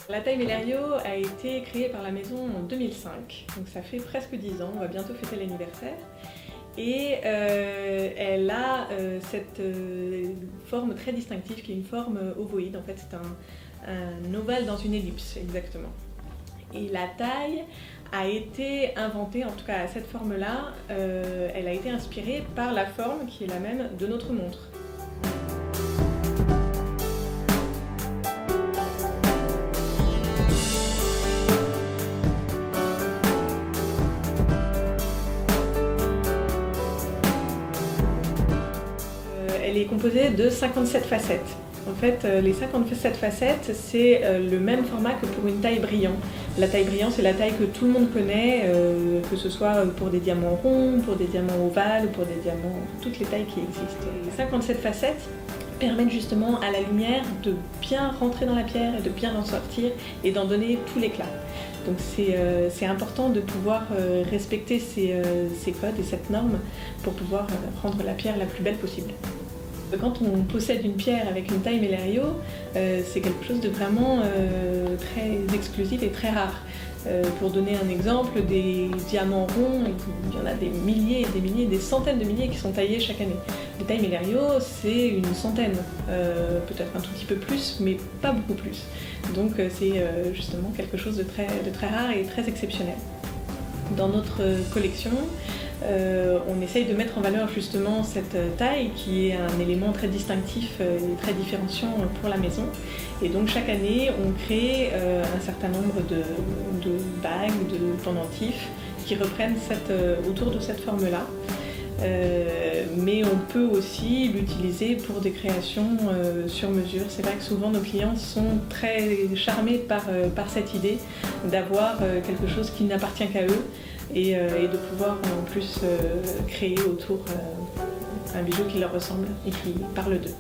La taille Mellerio a été créée par la maison en 2005, donc ça fait presque 10 ans, on va bientôt fêter l'anniversaire. Et elle a cette forme très distinctive qui est une forme ovoïde, en fait c'est un ovale dans une ellipse exactement. Et la taille a été inventée, en tout cas à cette forme-là, elle a été inspirée par la forme qui est la même de notre montre. Elle est composée de 57 facettes. En fait, les 57 facettes, c'est le même format que pour une taille brillant. La taille brillant, c'est la taille que tout le monde connaît, que ce soit pour des diamants ronds, pour des diamants ovales, ou pour des diamants, toutes les tailles qui existent. Les 57 facettes permettent justement à la lumière de bien rentrer dans la pierre et de bien en sortir et d'en donner tout l'éclat. Donc c'est important de pouvoir respecter ces codes et cette norme pour pouvoir rendre la pierre la plus belle possible. Quand on possède une pierre avec une taille Mellerio, c'est quelque chose de vraiment très exclusif et très rare. Pour donner un exemple, des diamants ronds, il y en a des milliers et des milliers, des centaines de milliers qui sont taillés chaque année. Les tailles Mellerio, c'est une centaine, peut-être un tout petit peu plus, mais pas beaucoup plus. Donc c'est justement quelque chose de très rare et très exceptionnel. Dans notre collection, on essaye de mettre en valeur justement cette taille qui est un élément très distinctif et très différenciant pour la maison. Et donc chaque année, on crée un certain nombre de bagues, de pendentifs qui reprennent autour de cette forme-là. Mais on peut aussi l'utiliser pour des créations sur mesure. C'est vrai que souvent nos clients sont très charmés par cette idée d'avoir quelque chose qui n'appartient qu'à eux et de pouvoir en plus créer autour un bijou qui leur ressemble et qui parle d'eux.